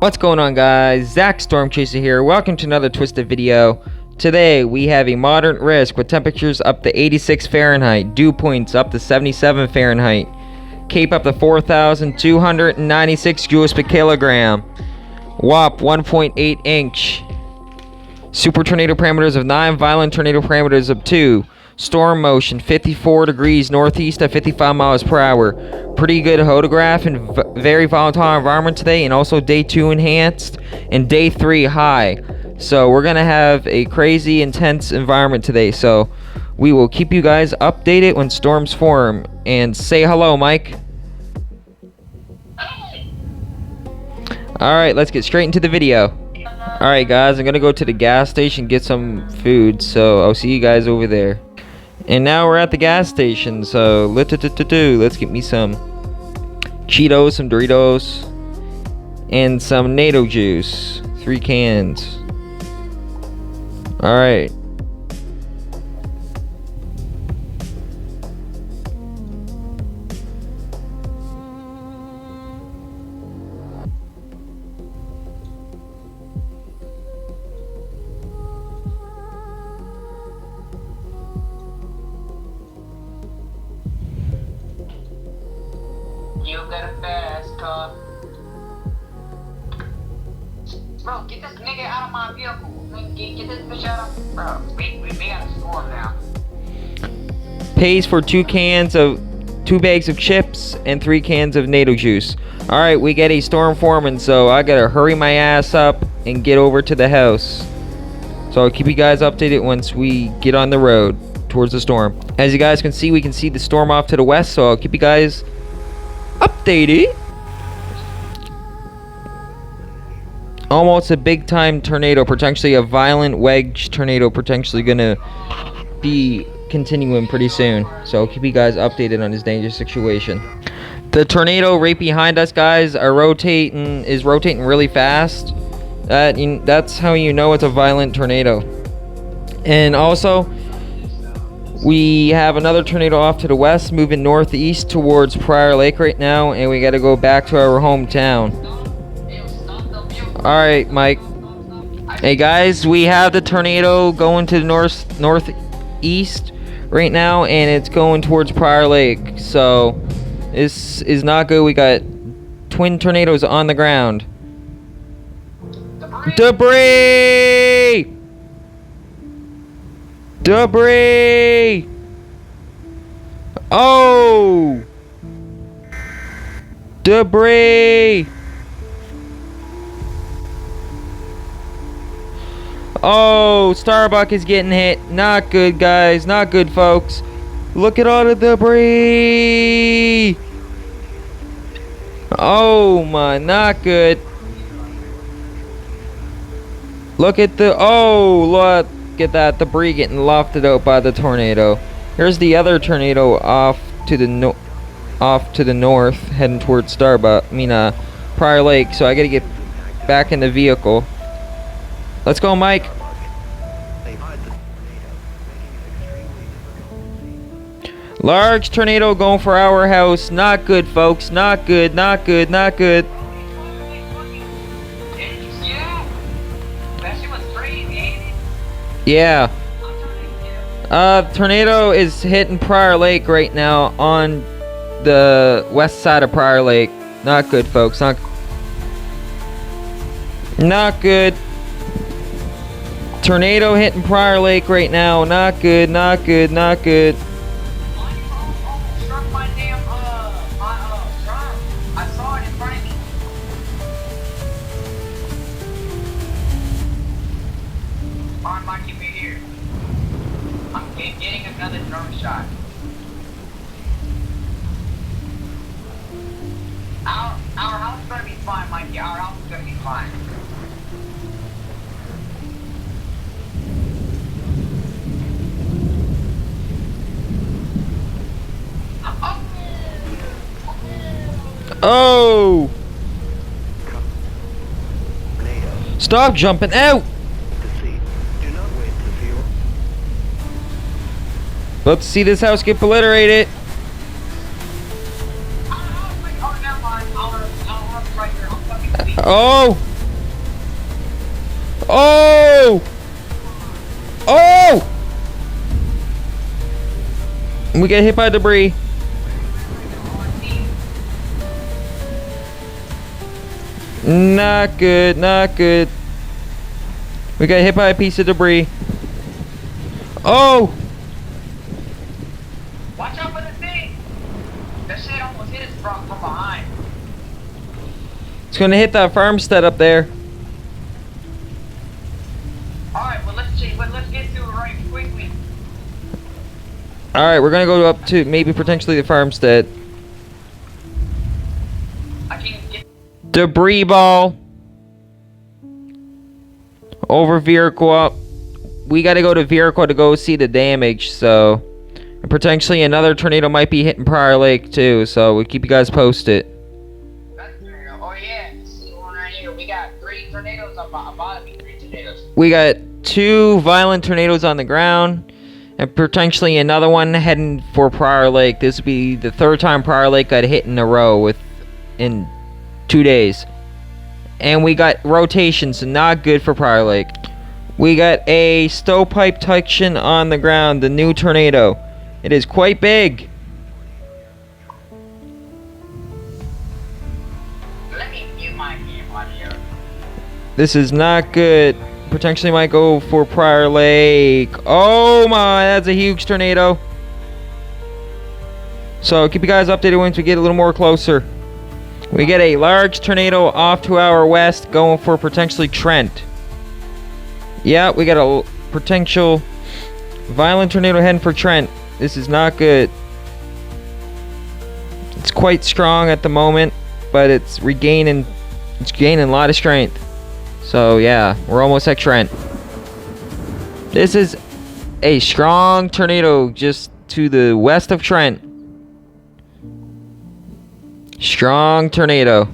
What's going on, guys? Zach Stormchaser here. Welcome to another Twisted video. Today we have a moderate risk with temperatures up to 86 Fahrenheit, dew points up to 77 Fahrenheit, CAPE up to 4,296 joules per kilogram, WAP 1.8 inch, super tornado parameters of 9, violent tornado parameters of 2, storm motion 54 degrees northeast at 55 miles per hour. Pretty good photograph and very volatile environment today, and also day 2 enhanced and day 3 high. So we're gonna have a crazy intense environment today, so we will keep you guys updated when storms form. And say hello, Mike. Alright, let's get straight into the video. Alright guys, I'm gonna go to the gas station, get some food, so I'll see you guys over there. And now we're at the gas station, so let's get me some Cheetos, some Doritos, and some NATO juice. 3 cans. Alright. You got a fast car. Bro, get this nigga out of my vehicle. Get this bitch out of... Bro, we got a storm now. Pays for 2 bags of chips and 3 cans of NATO juice. Alright, we get a storm forming, so I gotta hurry my ass up and get over to the house. So I'll keep you guys updated once we get on the road towards the storm. As you guys can see, we can see the storm off to the west, so I'll keep you guys updated. Almost a big time tornado, potentially a violent wedge tornado, potentially gonna be continuing pretty soon, so I'll keep you guys updated on this dangerous situation. The tornado right behind us, guys, is rotating really fast. That's how you know it's a violent tornado. And also we have another tornado off to the west, moving northeast towards Prior Lake right now, and we got to go back to our hometown. Alright, Mike. Hey guys, we have the tornado going to the northeast right now, and it's going towards Prior Lake. So this is not good. We got twin tornadoes on the ground. Debris! Debris! Oh! Debris! Oh, Starbuck is getting hit. Not good, guys. Not good, folks. Look at all the debris! Oh my, not good. Look at the... Oh, look at that debris getting lofted out by the tornado. Here's the other tornado off to the north, heading towards Starbuck. Prior Lake. So I gotta get back in the vehicle. Let's go, Mike. Large tornado going for our house. Not good, folks. Not good. Not good. Not good. Yeah. Tornado is hitting Prior Lake right now on the west side of Prior Lake. Not good, folks. Not good. Tornado hitting Prior Lake right now. Not good. Not good. Not good. I saw it in front of me. On my computer. I'm getting another drone shot. Our house is gonna be fine, Mikey. Our house is gonna be fine. Oh! Stop jumping out! Let's see this house get obliterated. Oh, never mind. I'll right here. I'll fucking Oh! Oh! Oh! We get hit by debris. Not good, not good. We got hit by a piece of debris. Oh! Watch out for the thing! That shit almost hit us from behind. It's gonna hit that farmstead up there. Alright, well let's get to it right quickly. Alright, we're gonna go up to maybe potentially the farmstead. I can get Debris ball. Over Viracoa. We gotta go to Viracoa to go see the damage, so. And potentially another tornado might be hitting Prior Lake too, so we'll keep you guys posted. that tornado. Oh yeah, see one right here. We got 3 tornadoes about me, 3 tornadoes. We got 2 violent tornadoes on the ground. And potentially another one heading for Prior Lake. This would be the 3rd time Prior Lake got hit in a row in 2 days. And we got rotations, so not good for Prior Lake. We got a stovepipe section on the ground, the new tornado. It is quite big. Let me mute my game audio. This is not good. Potentially might go for Prior Lake. Oh my, that's a huge tornado. So keep you guys updated once we get a little more closer. We get a large tornado off to our west going for potentially Trent. Yeah, we got a potential violent tornado heading for Trent. This is not good. It's quite strong at the moment, but it's gaining a lot of strength. So yeah, we're almost at Trent. This is a strong tornado just to the west of Trent. Strong tornado.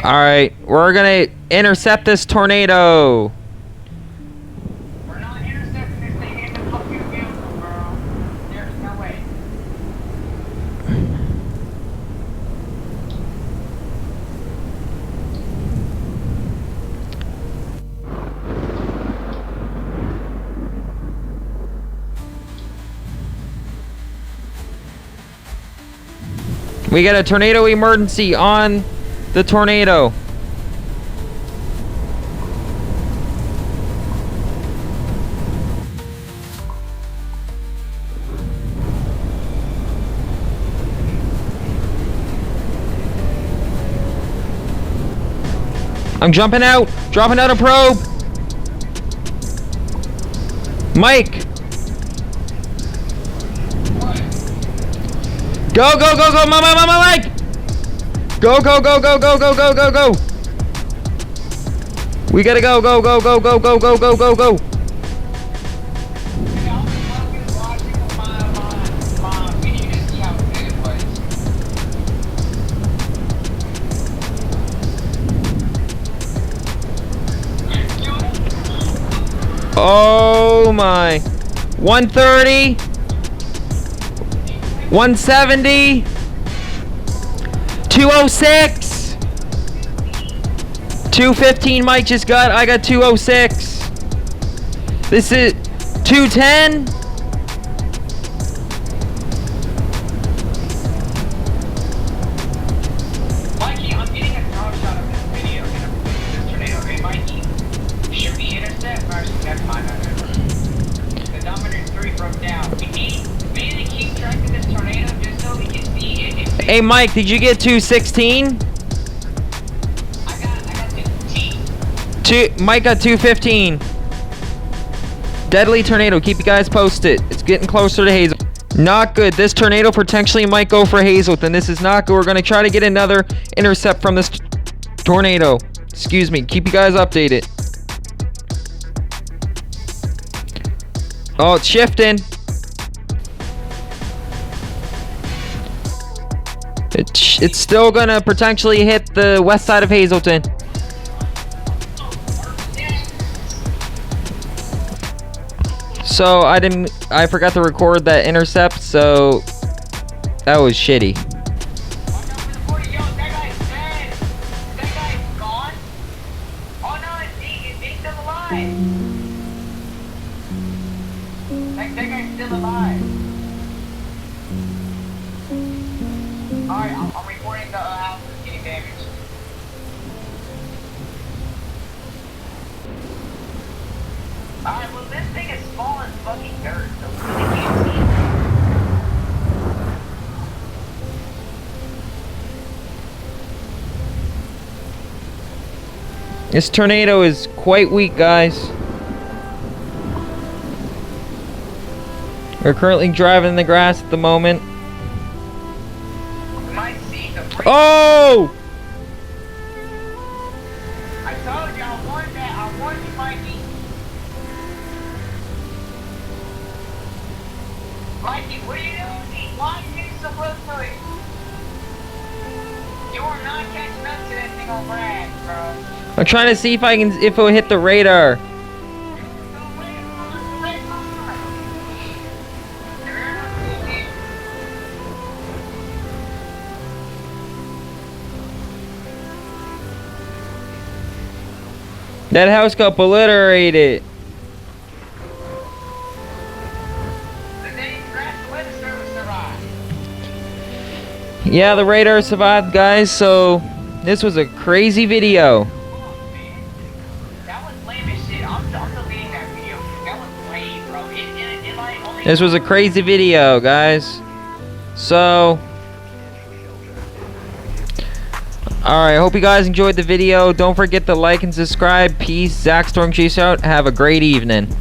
Alright, we're gonna intercept this tornado. We're not intercepting this thing in the fucking vehicle, bro. There's no way. We got a tornado emergency on the tornado. I'm jumping out, dropping out a probe. Mike. Go, go, go, go, mama, Mike! Go, go, go, go, go, go, go, go, go! We gotta go, go, go, go, go, go, go, go, go, go! Oh my! 130. 170, 206, 215 Mike just got, I got 206. This is 210. Mikey, I'm getting a drone shot of this video in this tornado, okay, Mikey? Should we intercept or never mind, the Dominator 3 broke down. We need to keep track of this tornado just so we can see it. Hey Mike, did you get 216? I got 15. Mike got 215. Deadly tornado, keep you guys posted. It's getting closer to Hazel. Not good. This tornado potentially might go for Hazelton. This is not good. We're gonna try to get another intercept from this tornado. Excuse me, keep you guys updated. Oh, it's shifting. It's still gonna potentially hit the west side of Hazelton. So I forgot to record that intercept, so that was shitty. That guy's dead. That guy's gone. Alright, I'm reporting the house is getting damaged. Alright, well this thing is small as fucking dirt, so we really can't see it. This tornado is quite weak, guys. We're currently driving in the grass at the moment. We might see the freak. Oh! I told you, I warned you, Mikey. Mikey, what are you doing? Why are you getting so close to it? You are not catching up to that thing on Brad, bro. I'm trying to see if it'll hit the radar. That house got obliterated. Yeah, the radar survived, guys, so this was a crazy video. That was lame as shit. I'm deleting that video. That was lame, bro. It like only... This was a crazy video, guys. So, alright, hope you guys enjoyed the video. Don't forget to like and subscribe. Peace. Zach Storm Chase out. Have a great evening.